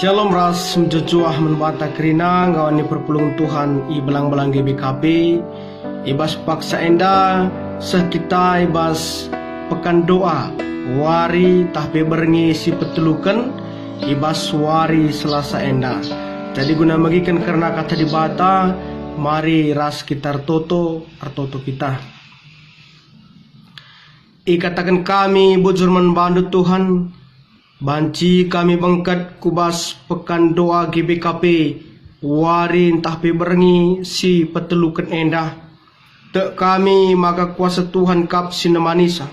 Shalom ras menjujuah membata kerina ngawani perpulung Tuhan i belang-belang GBKP ibas paksa enda seh kita ibas pekan doa wari tahpe berengi si petelukan ibas wari Selasa enda. Jadi guna magikan karena kata dibata mari ras kita artoto kita. Ikatakan kami bujur membantu Tuhan. Banci kami bangkat kubas pekan doa GBKP warin tahpe berengi si petelukan endah. Tek kami maka kuasa Tuhan kap sinemanisa.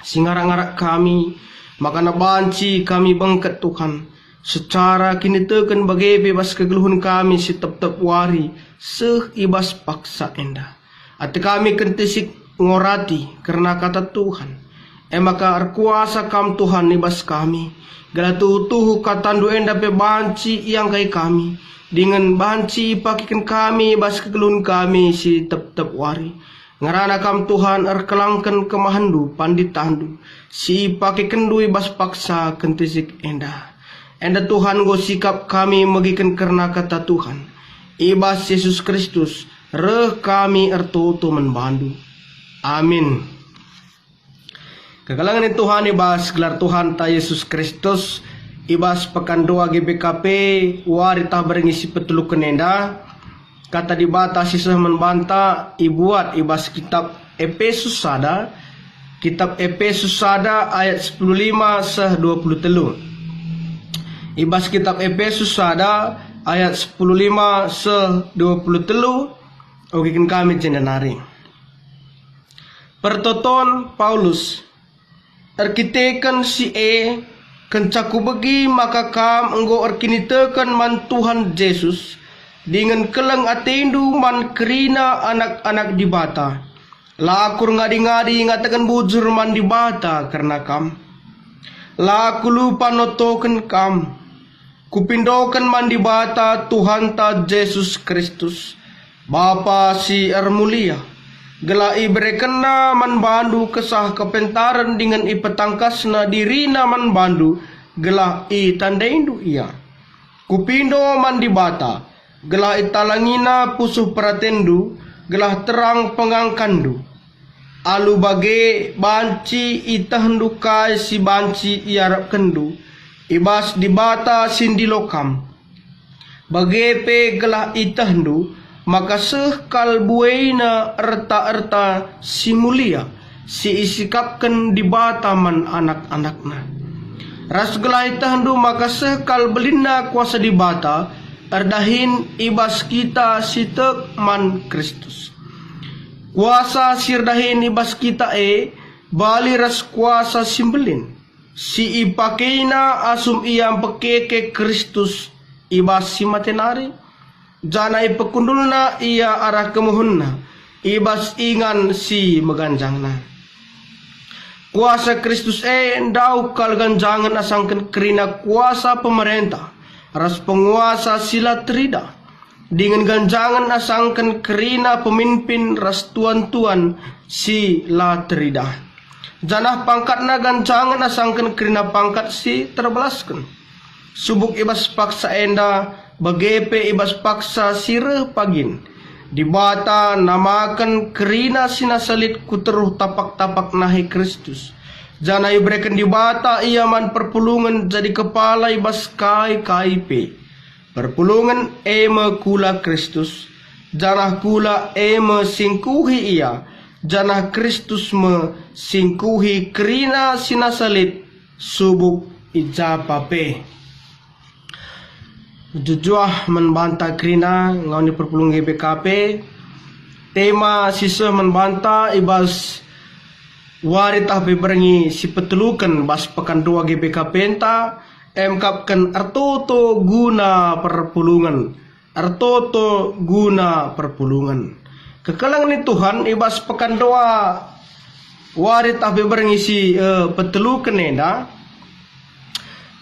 Singarak-ngarak kami maka na banci kami bangkat Tuhan. Secara kini teken bagai bebas kegeluhan kami si tep-tep wari seh ibas paksa endah. Ate kami kentisik ngorati karena kata Tuhan. Maka arkuasa kam Tuhan ibas kami. Gala tuhu katandu enda pe banci yang kai kami. Dengan banci pakikan kami ibas kegelun kami si tep-tep wari. Ngarana kam Tuhan arkelangkan kemahandu panditandu. Si pakikan du ibas paksa kentisik enda. Enda Tuhan go sikap kami magikan karena kata Tuhan. Ibas Yesus Kristus reh kami ertutu membandu. Amin. Kekalangan Tuhan ibas gelar Tuhan ta Yesus Kristus ibas pekan doa GBKP wari tah berengisi petulu kenenda kata dibata sisa membanta ibuat ibas kitab Efesus sada ayat 15 seh 23 ibas kitab Efesus sada ayat 15 seh 23 ogikin kami jendenari pertoton Paulus arkitekan si kencaku bagi maka kam enggo arkinitekan man Tuhan Yesus dengan kelang atendu man kerina anak-anak dibata lakur ngadi-ngadi ngatakan bujur man dibata karena kam laku lupa notoken kam kupindokan man dibata Tuhan ta Yesus Kristus Bapa si armulia Gela ibrekena man bandu kesah kepentaran dengan ipetangkasna dirina man bandu gela i tandaindu ia. Kupindo man dibata gela italangina pusuh pratendu gela terang pengangkandu. Alu bage banci itahdu kai si banci iarap kendu. Ibas dibata sindilokam. Bage pe gela itahdu maka seh kalbuena erta-erta si mulia si isikapkan di bataman anak-anakna. Ras gelai tahandu maka seh kalbelina kuasa di bata erdahin ibas kita si tek man Kristus. Kuasa sirdahin ibas kita bali ras kuasa simbelin. Si ipakeina asum iyam pekeke Kristus ibas si matenari. Jana ipekundulna ia arah kemuhunna ibas ingan si meganjangna. Kuasa Kristus endau kal ganjangan asangkan kerina kuasa pemerintah ras penguasa sila trida dengan ganjangan asangkan kerina pemimpin ras tuan-tuan sila trida. Janah pangkatna ganjangan asangkan kerina pangkat si terbelaskan. Subuk ibas paksa enda bagepe ibas paksa sire pagin dibata namakan kerina sinasalit kuteruh tapak-tapak nahi Kristus jana ibrekan dibata iaman perpulungan jadi kepala ibas kai pe perpulungan eme kula Kristus jana kula eme singkuhi ia jana Kristus me singkuhi kerina sinasalit subuk ijapape Jujuah membanta kerina ngawani perpulung GBKP tema sisa membanta ibas wari tahpe berengi si petelukan bas pekan doa GBKP enta emkapkan artoto guna perpulungan kekalangan ni Tuhan ibas pekan doa wari tahpe berengi si petelukan enda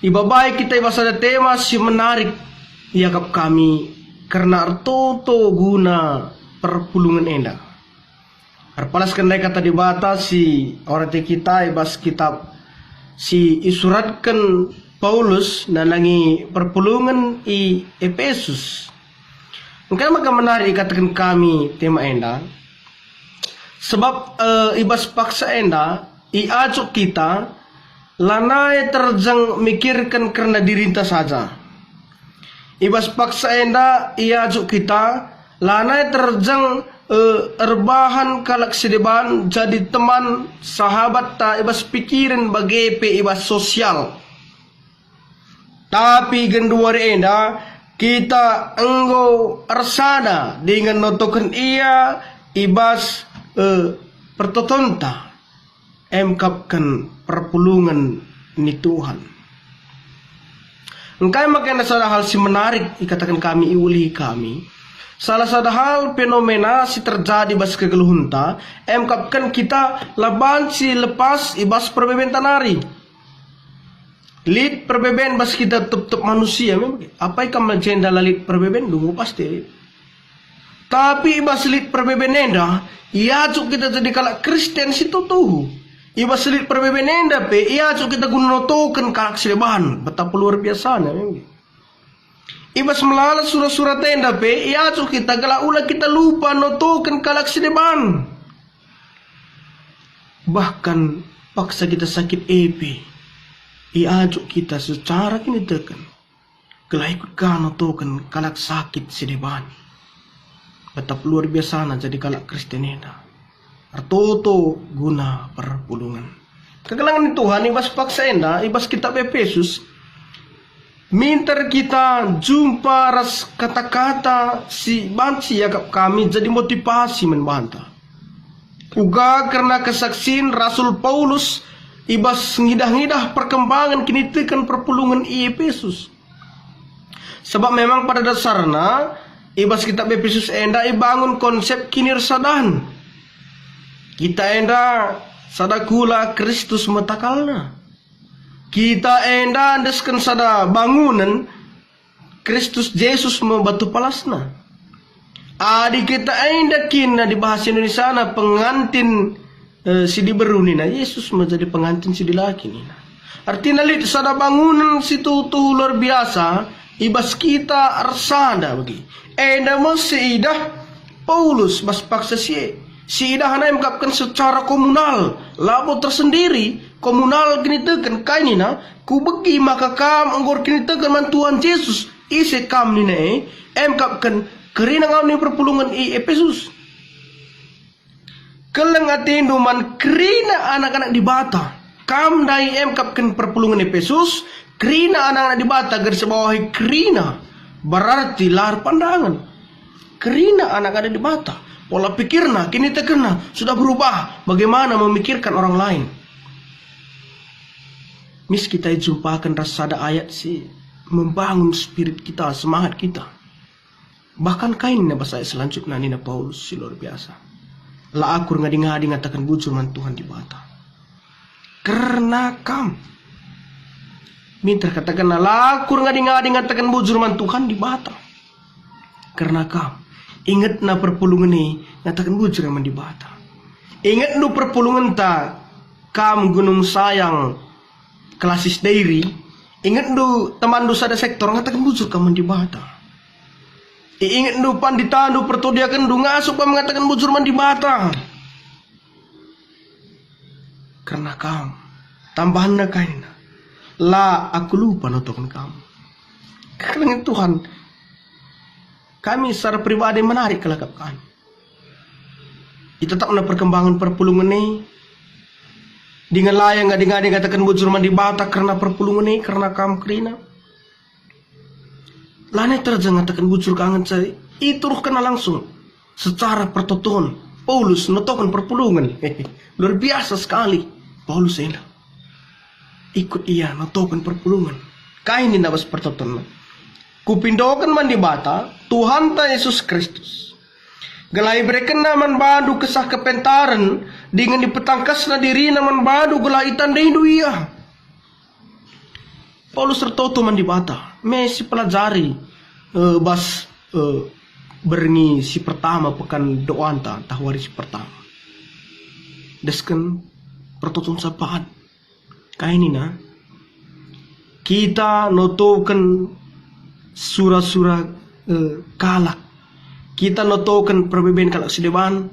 ibabai kita ibas ada tema si menarik yakap kami karena artoto guna perpulungan enda. Arpalaskan mereka tadi bata si orang kita ibas kitab si isuratkan Paulus nalangi perpulungan i Efesus. Mungkin maka menarik katakan kami tema enda. Sebab ibas paksa enda iajuk kita lanai terjang mikirkan karena dirinta saja. Ibas paksa enda iajuk kita lanai terjang erbahan kalak sedeban jadi teman sahabat ta ibas pikiran bagi pe ibas sosial. Tapi genduar enda kita enggo arsana dengan notokan ia ibas pertotonta emkapkan perpulungan ni Tuhan. Engkai makanya salah hal si menarik ikatakan kami iuli kami. Salah satu hal fenomena si terjadi bas kegeluhunta emkapkan kita laban si lepas ibas perbeben tanari. Lid perbeben bas kita tup manusia memang. Apa ikan magenda lalit perbeben dungu pasti. Tapi ibas lid perbeben enda iajuk kita jadi kalak Kristen situ tuh. Ibas lid perbeben enda pe iajuk kita gunotokan kalak sileban. Betapa luar biasa memang. Ibas melala surat-surat enda pe iajuk kita galak ulah kita lupa notokan kalak sileban. Bahkan paksa kita sakit EP. Iajuk kita secara kini tekan. Kelai ikut kano token kalak sakit sedeban. Betap luar biasa na jadi kalak Kristen eda. Artoto guna perpulungan. Kegelangan Tuhan ibas paksa enda ibas kitab Efesus. Minter kita jumpa ras kata-kata si banci yakap kami jadi motivasi membantah. Uga karena kesaksian Rasul Paulus ibas ngidah-ngidah perkembangan kini tekan perpulungan i Efesus. Sebab memang pada dasarnya ibas kitab Efesus enda ibangun konsep kinirsadahan. Kita enda sadakula Kristus metakalna. Kita enda andeskan sada bangunan Kristus Yesus membatu palasna. Adi kita enda kina di bahasa Indonesia na pengantin si diberuni na Yesus menjadi pengantin si dilaki ni. Artinya lihat sada bangunan situ tuh luar biasa ibas kita arsada bagi. Enda masih idah Paulus bas paksa si idah hana mengkapkan secara komunal labo tersendiri komunal kini tekan kaini na ku bagi maka kam anggor kini tekan mantuan Yesus ise kam ni na mengkapkan kerina ngau ni perpulungan i Efesus. Keleng atindu man krina anak-anak di bata. Kam dai emkapkan perpulungan Efesus. Krina anak-anak di bata garis bawahi krina. Berarti lar pandangan. Krina anak-anak di bata. Pola pikirna kini terkena sudah berubah. Bagaimana memikirkan orang lain. Mis kita jumpakan rasada ayat si membangun spirit kita, semangat kita. Bahkan kain na bahasa selanjutnya nina Paulus si luar biasa. La akur ngadi-ngadi ngatakan bujur man Tuhan di bata. Karena kam. Minta katakan la akur ngadi-ngadi ngatakan bujur man Tuhan di bata. Karena kam. Ingat na perpulungan ni ngatakan bujur man di bata. Ingat nu perpulungan ta kam gunung sayang klasis dairy. Ingat nu teman du sada sektor ngatakan bujur kam man di bata. Ingat nu pandita nu pertodiakan du ngasup mengatakan bujur man di bata. Karena kamu tambahan na kain la aku lupa notokan kamu. Karena Tuhan kami secara pribadi menarik kelakap kami. Tetap na perkembangan perpulungan ni dengan layang ngadi-ngadi katakan bujur man di bata karena perpulungan ni karena kamu kerina. Lane terjang ngatakan bujur kangen saya itu kena langsung secara pertoton Paulus notokan perpulungan. Luar biasa sekali Paulus ini ikut ia notokan perpulungan kain ini nabas pertoton kupindokan man di bata Tuhan ta Yesus Kristus galai bereken naman badu kesah kepentaran dengan dipetangkas na diri naman badu galai tandai duia. Paulus tertoto man di bata Messi pelajari berengi si pertama pekan doanta tahwari si pertama desken pertutun sapaan kainina kita notokan surah-surah kalak. Kita notokan perbeben kalak sideban.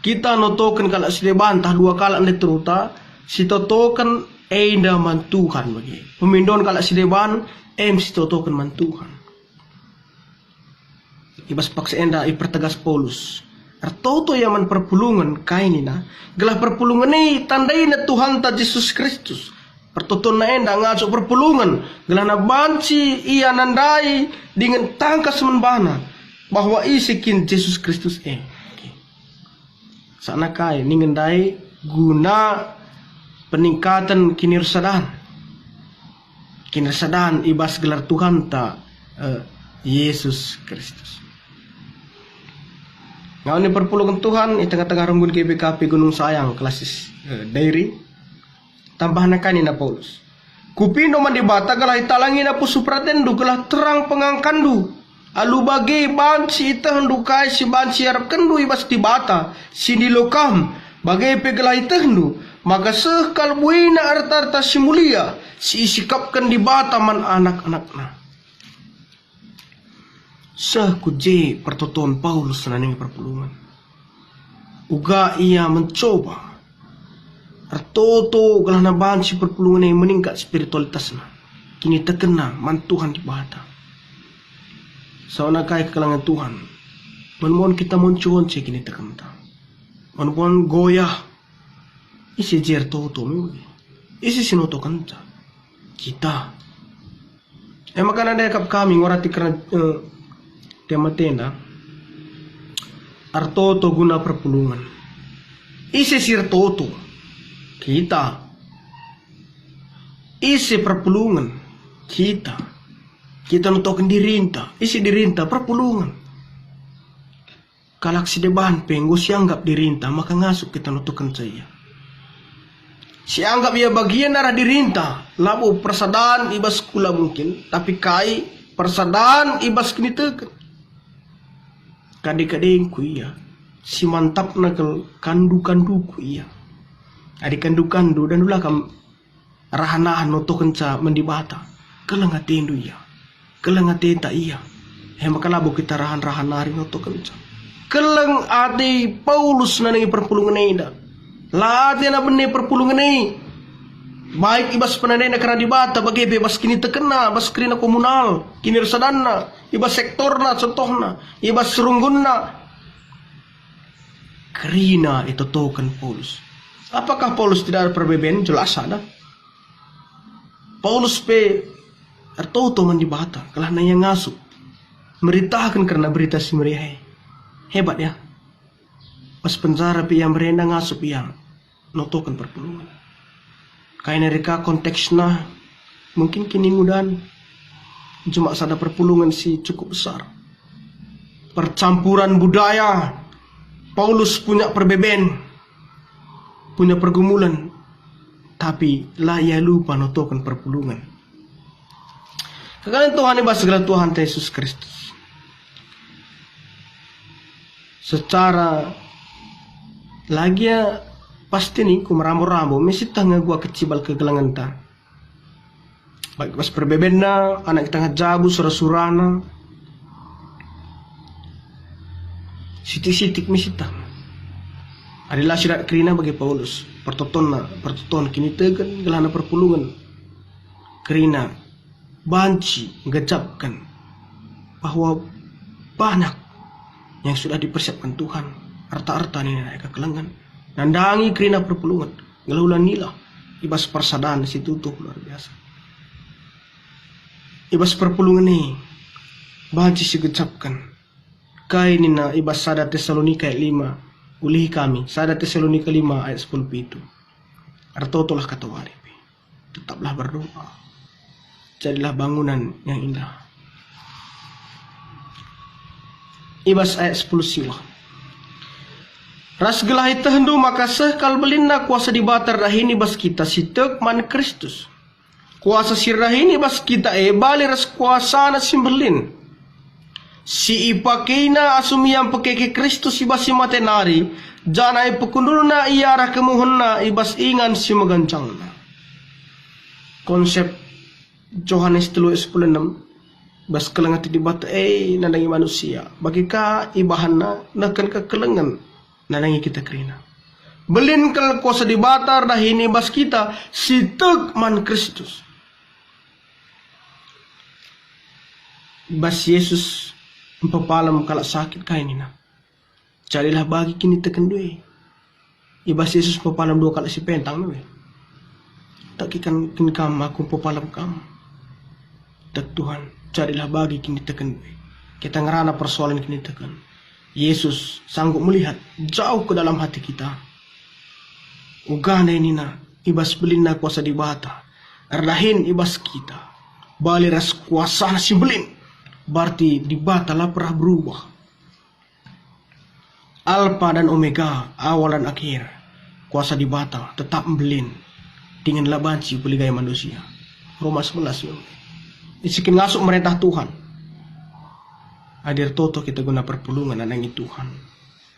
Kita notokan kalak sideban tah dua kalak ni teruta. Si totokan enda man Tuhan bagi. Pemindon kalak sideban si totokan man Tuhan. Ibas paksa enda ipertegas Paulus. Artoto yaman perpulungan kainina. Gelah perpulungan ni tandai na Tuhan ta Yesus Kristus. Pertoton na enda ngaco perpulungan. Gelah na banci ia nandai dengan tangkas menbana bahwa isikin Yesus Kristus Sana kai ningendai guna peningkatan kinirsadan. Kinirsadan ibas gelar Tuhan ta Yesus Kristus. Ngawan ni perpulungan Tuhan, tengah-tengah runggun GBKP Gunung Sayang, klasis dairi. Tambahan kani na Paulus. Kupindo man di bata galah italangi na po supratendu galah terang pengangkandu. Alu bagi banci itahendu kai si banci harap kendu ibas di bata. Sini lokam bagai pegalah itahendu. Maka sekal buina arta-arta si mulia. Si isikapkan di bata man anak-anakna. Kuje pertoton Paulus naning perpulungan. Uga ia mencoba. Artoto galah na banci perpulungan yang meningkat spiritualitasna. Kini terkena man Tuhan di bata. Sauna kai kelangan Tuhan. Mohon kita muncul kini terkenta. Mohon goyah. Isi jer toto isi sinoto kanta. Kita. Makan ada kap kami ngorati karena tema tenda artoto guna perpulungan isi sir toto kita isi perpulungan kita nutokin dirinta isi dirinta perpulungan kalak si deban penggo sianggap dirinta maka ngasuk kita nutokan saya sianggap ia bagian arah dirinta labu persadaan ibas kula mungkin tapi kai persadaan ibas kini teken kadang-kadang ku iya si mantap nakel kandu-kandu ku iya adik kandu-kandu dan dula kam rahanahan noto kenca mendibata kelang atendu iya kelang atenta iya makalabu kita rahan-rahan nari noto kenca kelang ade Paulus nanangi perpulungan ida lati na benih perpulungan ini baik ibas penandai na karena dibata bagi bebas kini terkena bas kini komunal kini resadana ibas sektorna contohna ibas serunggunna kerina itu token Paulus. Apakah Paulus tidak ada perbedaan? Jelas ada. Paulus pe artoto man dibata kalah nanya ngasup meritakan karena berita si meriah hebat ya pas penjara pe yang merenda ngasup yang notokan perpulungan. Kain mereka konteksnya mungkin kini mudan cuma sada perpulungan si cukup besar. Percampuran budaya. Paulus punya perbeben, punya pergumulan, tapi lah ia lupa notokan perpulungan. Kekalian Tuhan ibas segala Tuhan Yesus Kristus. Secara lagi ya pasti nih ku merambo-rambo mesti tangga gua kecibal kegelangan ta. Baik pas perbebena anak tengah jabu surah-surana. Sitik-sitik mesti tang. Adalah syirat kerina bagi Paulus. Pertoton kini tegan gelana perpulungan. Kerina banci ngecapkan bahwa banyak yang sudah dipersiapkan Tuhan. Arta-arta ini naik ke kelengan. Nandangi kerina perpulungan. Ngelaulan nila. Ibas persadaan situ tuh luar biasa. Ibas perpulungan ini. Banci si gecapkan. Kain na ibas sada Tesalonika ayat 5. Ulihi kami. Sada Tesalonika 5 ayat 10 itu. Artotolah kata wari. Tetaplah berdoa. Jadilah bangunan yang indah. Ibas ayat 10 siwa. Ras gelah itahendu maka sekal belinna kuasa dibatar rahini bas kita sitek man Kristus. Kuasa sirahini bas kita bali ras kuasa na simbelin. Si ipakina asumi yang pekeke Kristus ibas si matenari. Janai pekundulna iarah kemuhunna ibas ingan si magancangna. Konsep Yohanes 3:16 bas kelengan di bata nandangi manusia bagi ka ibahana nakan ka kelengan nandangi kita kerina belin kal kuasa di batar dahini bas kita sitek man Kristus bas Yesus empapalam kala sakit kainina carilah bagi kini tekan due ibas Yesus empapalam 2 kali si pentang due tak kikan kini kam aku empapalam kam tak Tuhan carilah bagi kini tekan due kita ngerana persoalan kini tekan Yesus sanggup melihat jauh ke dalam hati kita ugana ini na ibas belina kuasa di bata erdahin ibas kita baliras kuasa nasi belin berarti di bata lah pernah berubah Alfa dan Omega awal dan akhir kuasa di bata tetap membelin dengan labanci beli gaya manusia Roma 11 isikin ngasuk merintah Tuhan hadir toto kita guna perpulungan anangi Tuhan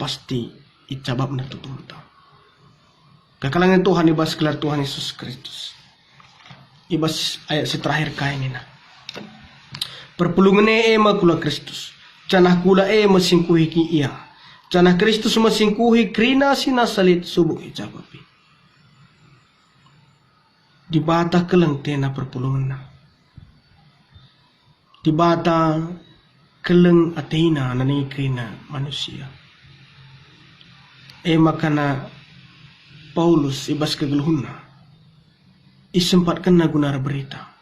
pasti icabab na tutumta kekalangan Tuhan ibas gelar Tuhan Yesus Kristus ibas ayat si terakhir kain ini perpulungan makula Kristus canah kula masingkuhi ki iya canah Kristus masingkuhi krina sinasalit subuk icabapi di bata kelang tena perpulungan na di bata keleng atena nanai krina manusia makana Paulus ibas kegeluhuna isempatkan na gunar berita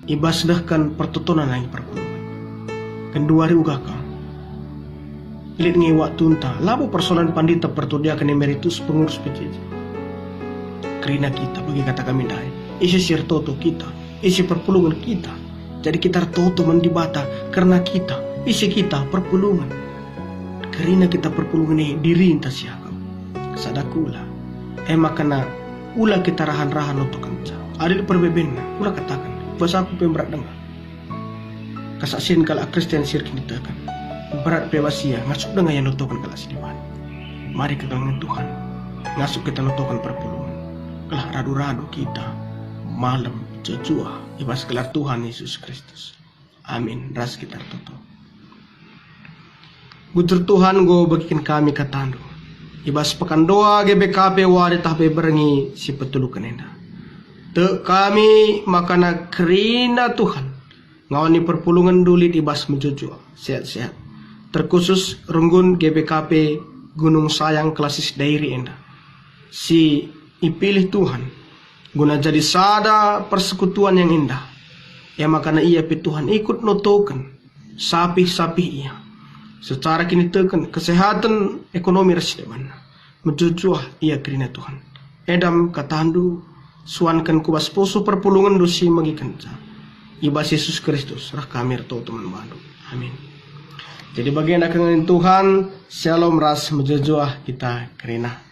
ibas dahkan pertutunan lagi perpulungan kedua ugaka ilit ngi waktu unta labu persoalan pandita pertudiakan emeritus pengurus PJJ kerina kita bagi kata kami dai isi sirtoto kita isi perpulungan kita jadi kita toto mendibata karena kita isi kita perpulungan karena kita perpulungan ini diri entah siapa sadakula makana ulah kita rahan-rahan untuk kenca adil perbebena ulah katakan bahasa aku pemberat dengar kesaksian kalau Kristen sirkin ditekan berat bebasia ngasuk dengan yang nutukan kalau sediman mari ke dengan Tuhan ngasuk kita nutukan perpulungan kelah radu-radu kita malam jejua ibas gelar Tuhan Yesus Kristus amin ras kita tutup Gutur Tuhan go bagikan kami katandu ibas pekan doa GBKP wari tahpe berengi si petulukan enda te kami makana kerina Tuhan ngawani perpulungan dulit ibas menjujua sehat-sehat terkhusus runggun GBKP Gunung Sayang Klasis Dairi enda si ipilih Tuhan guna jadi sada persekutuan yang indah makana ia pi Tuhan ikut notokan sapi-sapi ia secara kini tekan kesehatan ekonomi resdeman menjujuah ia kerina Tuhan edam katandu suankan kubas poso perpulungan dosi magikanca ibas Yesus Kristus rah kami rto teman bandu amin jadi bagian akan Tuhan shalom ras menjujuah kita kerina